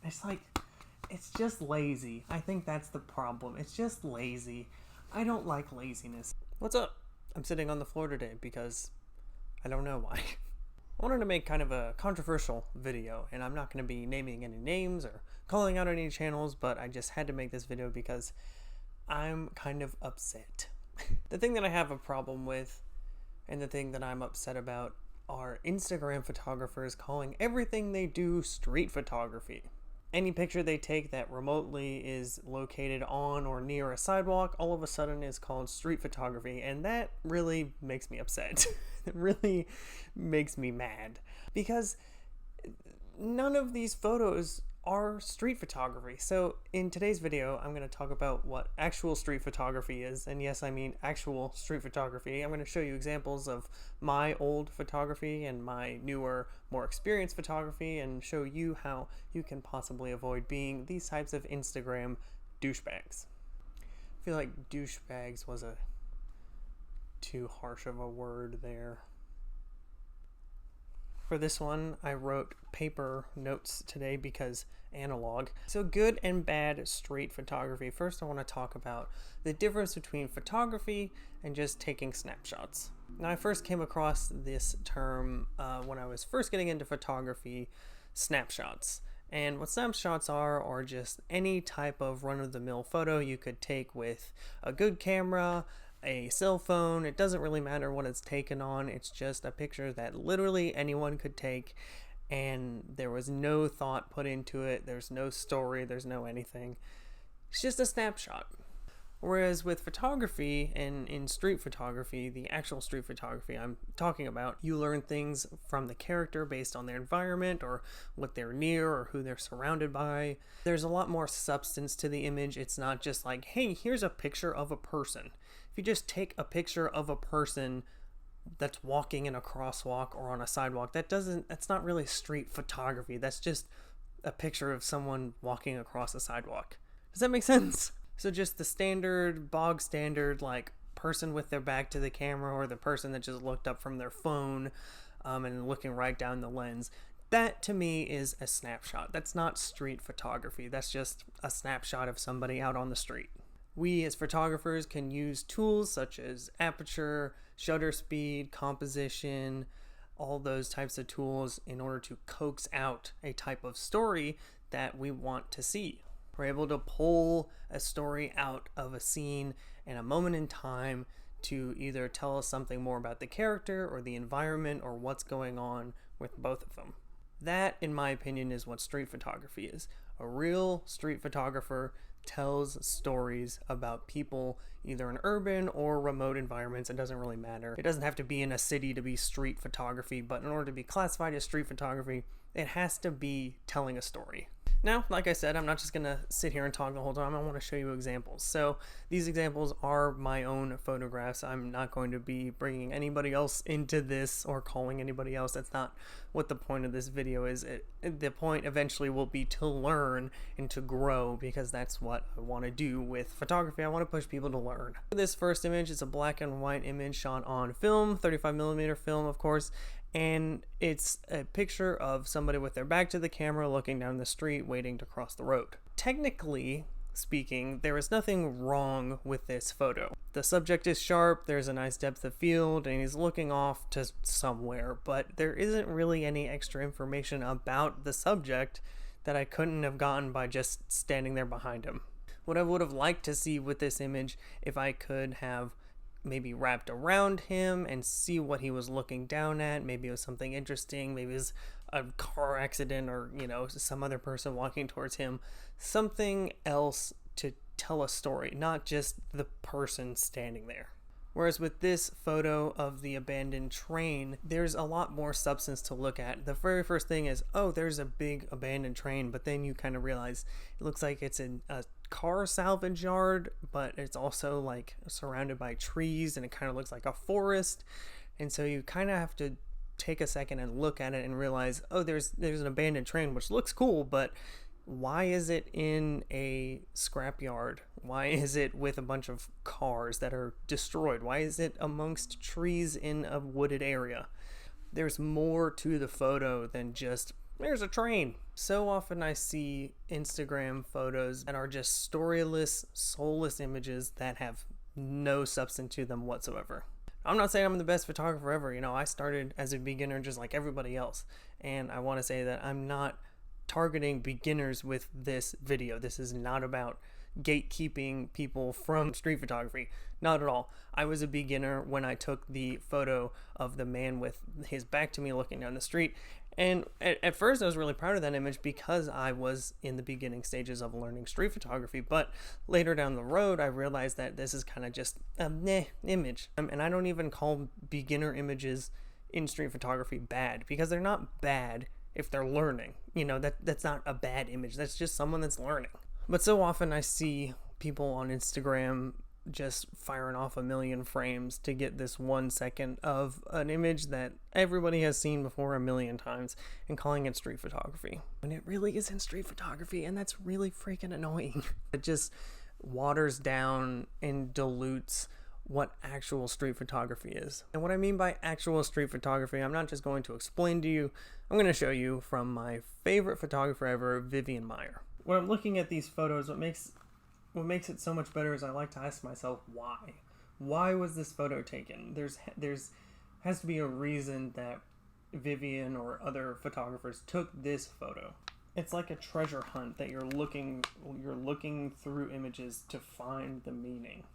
It's like, it's just lazy. I think that's the problem. It's just lazy. I don't like laziness. What's up? I'm sitting on the floor today because I don't know why. I wanted to make kind of a controversial video, and I'm not going to be naming any names or calling out any channels, but I just had to make this video because I'm kind of upset. The thing that I have a problem with, and the thing that I'm upset about, are Instagram photographers calling everything they do street photography. Any picture they take that remotely is located on or near a sidewalk all of a sudden is called street photography, and that really makes me upset. It really makes me mad because none of these photos are street photography. So in today's video, I'm going to talk about what actual street photography is. And yes, I mean actual street photography. I'm going to show you examples of my old photography and my newer, more experienced photography, and show you how you can possibly avoid being these types of Instagram douchebags. I feel like douchebags was a too harsh of a word there. For this one, I wrote paper notes today because analog. So good and bad street photography. First, I want to talk about the difference between photography and just taking snapshots. Now, I first came across this term when I was first getting into photography, snapshots. And what snapshots are just any type of run-of-the-mill photo you could take with a good camera, a cell phone. It doesn't really matter what it's taken on. It's just a picture that literally anyone could take, and there was no thought put into it. There's no story. There's no anything. It's just a snapshot. Whereas with photography, and in street photography, the actual street photography I'm talking about, you learn things from the character based on their environment or what they're near or who they're surrounded by. There's a lot more substance to the image. It's not just like, hey, here's a picture of a person. If you just take a picture of a person that's walking in a crosswalk or on a sidewalk, that's not really street photography. That's just a picture of someone walking across a sidewalk. Does that make sense? So just the standard, bog standard, like person with their back to the camera, or the person that just looked up from their phone and looking right down the lens. That to me is a snapshot. That's not street photography. That's just a snapshot of somebody out on the street. We as photographers can use tools such as aperture, shutter speed, composition, all those types of tools in order to coax out a type of story that we want to see. We're able to pull a story out of a scene in a moment in time to either tell us something more about the character or the environment or what's going on with both of them. That, in my opinion, is what street photography is. A real street photographer tells stories about people either in urban or remote environments. It doesn't really matter. It doesn't have to be in a city to be street photography, but in order to be classified as street photography, it has to be telling a story. Now, like I said, I'm not just going to sit here and talk the whole time. I want to show you examples. So these examples are my own photographs. I'm not going to be bringing anybody else into this or calling anybody else. That's not what the point of this video is. The point eventually will be to learn and to grow, because that's what I want to do with photography. I want to push people to learn. This first image is a black and white image shot on film, 35mm film, of course. And it's a picture of somebody with their back to the camera looking down the street waiting to cross the road. Technically speaking, there is nothing wrong with this photo. The subject is sharp, there's a nice depth of field, and he's looking off to somewhere, but there isn't really any extra information about the subject that I couldn't have gotten by just standing there behind him. What I would have liked to see with this image, if I could have maybe wrapped around him and see what he was looking down at. Maybe it was something interesting. Maybe it was a car accident, or, you know, some other person walking towards him. Something else to tell a story, not just the person standing there. Whereas with this photo of the abandoned train, there's a lot more substance to look at. The very first thing is, oh, there's a big abandoned train, but then you kind of realize it looks like it's in a car salvage yard, but it's also like surrounded by trees, and it kind of looks like a forest. And so you kind of have to take a second and look at it and realize, oh, there's an abandoned train, which looks cool, but why is it in a scrapyard? Why is it with a bunch of cars that are destroyed? Why is it amongst trees in a wooded area? There's more to the photo than just, there's a train. So often I see Instagram photos that are just storyless, soulless images that have no substance to them whatsoever. I'm not saying I'm the best photographer ever. I started as a beginner just like everybody else. And I want to say that I'm not targeting beginners with this video. This is not about gatekeeping people from street photography. Not at all. I was a beginner when I took the photo of the man with his back to me looking down the street. And at first I was really proud of that image because I was in the beginning stages of learning street photography. But later down the road, I realized that this is kind of just a meh image. And I don't even call beginner images in street photography bad, because they're not bad if they're learning. That's not a bad image. That's just someone that's learning. But so often I see people on Instagram just firing off a million frames to get this 1 second of an image that everybody has seen before a million times and calling it street photography. And it really isn't street photography, and that's really freaking annoying. It just waters down and dilutes what actual street photography is. And what I mean by actual street photography, I'm not just going to explain to you, I'm going to show you from my favorite photographer ever, Vivian Maier. When I'm looking at these photos, what makes it so much better is I like to ask myself, why? Why was this photo taken? There's has to be a reason that Vivian or other photographers took this photo. It's like a treasure hunt that you're looking through images to find the meaning.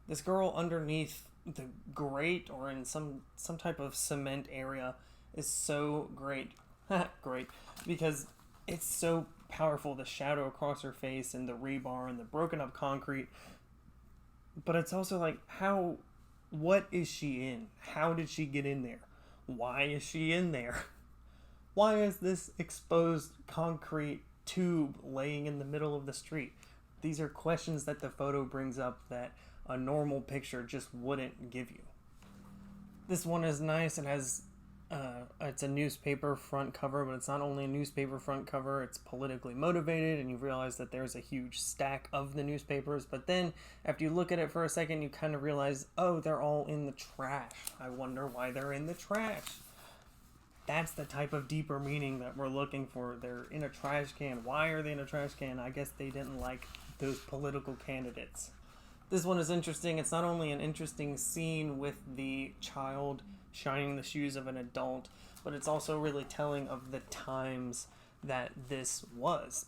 This girl underneath the grate or in some type of cement area is so great. Great, because it's so powerful, the shadow across her face and the rebar and the broken up concrete. But it's also like, what is she in? How did she get in there? Why is she in there? Why is this exposed concrete tube laying in the middle of the street? These are questions that the photo brings up that a normal picture just wouldn't give you. This one is nice. It has it's a newspaper front cover, but it's not only a newspaper front cover, it's politically motivated, and you realize that there's a huge stack of the newspapers. But then after you look at it for a second, you kind of realize, oh, they're all in the trash. I wonder why they're in the trash. That's the type of deeper meaning that we're looking for. They're in a trash can. Why are they in a trash can? I guess they didn't like those political candidates. This one is interesting. It's not only an interesting scene with the child shining the shoes of an adult, but it's also really telling of the times that this was.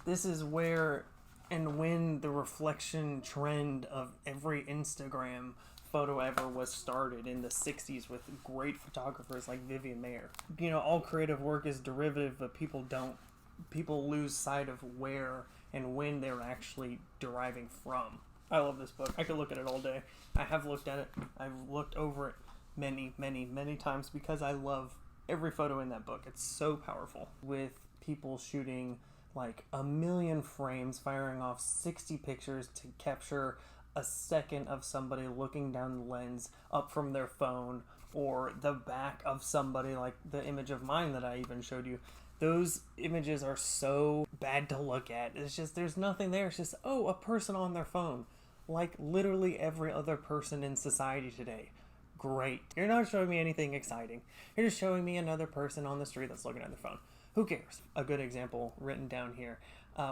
This is where and when the reflection trend of every Instagram photo ever was started in the 60s with great photographers like Vivian Maier. All creative work is derivative, but people lose sight of where and when they're actually deriving from. I love this book. I could look at it all day. I have looked at it. I've looked over it many, many, many times because I love every photo in that book. It's so powerful. With people shooting like a million frames, firing off 60 pictures to capture a second of somebody looking down the lens up from their phone, or the back of somebody, like the image of mine that I even showed you. Those images are so bad to look at. It's just, there's nothing there. It's just, oh, a person on their phone. Like literally every other person in society today. Great. You're not showing me anything exciting. You're just showing me another person on the street that's looking at their phone. Who cares? A good example written down here.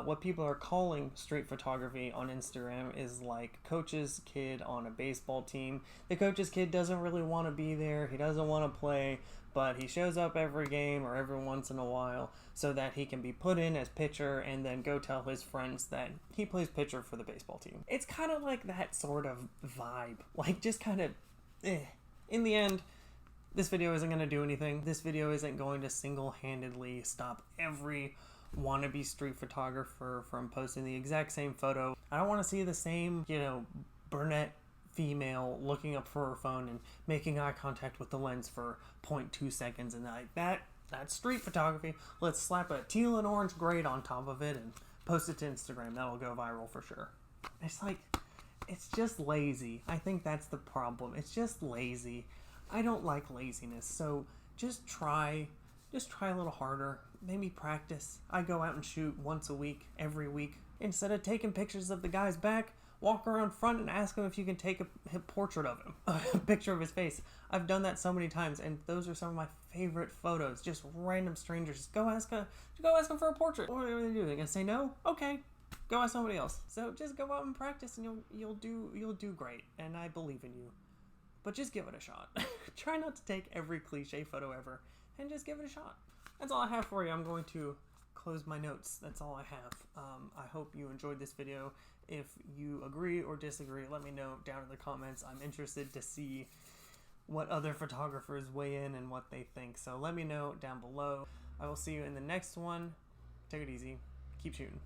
What people are calling street photography on Instagram is like coach's kid on a baseball team. The coach's kid doesn't really want to be there. He doesn't want to play, but he shows up every game or every once in a while so that he can be put in as pitcher and then go tell his friends that he plays pitcher for the baseball team. It's kind of like that sort of vibe. Like just kind of, In the end, this video isn't going to do anything. This video isn't going to single-handedly stop every wannabe street photographer from posting the exact same photo. I don't want to see the same, brunette female looking up for her phone and making eye contact with the lens for 0.2 seconds, and that's street photography. Let's slap a teal and orange grade on top of it and post it to Instagram. That'll go viral for sure. It's just lazy. I think that's the problem. It's just lazy. I don't like laziness, so just try a little harder. Maybe practice. I go out and shoot once a week, every week. Instead of taking pictures of the guy's back, walk around front and ask him if you can take a portrait of him, a picture of his face. I've done that so many times, and those are some of my favorite photos. Just random strangers. Just go ask them for a portrait. What are they doing? They're gonna say no? Okay, go ask somebody else. So just go out and practice, and you'll do great. And I believe in you. But just give it a shot. Try not to take every cliche photo ever, and just give it a shot. That's all I have for you. I'm going to close my notes. That's all I have. I hope you enjoyed this video. If you agree or disagree, let me know down in the comments. I'm interested to see what other photographers weigh in and what they think. So let me know down below. I will see you in the next one. Take it easy. Keep shooting.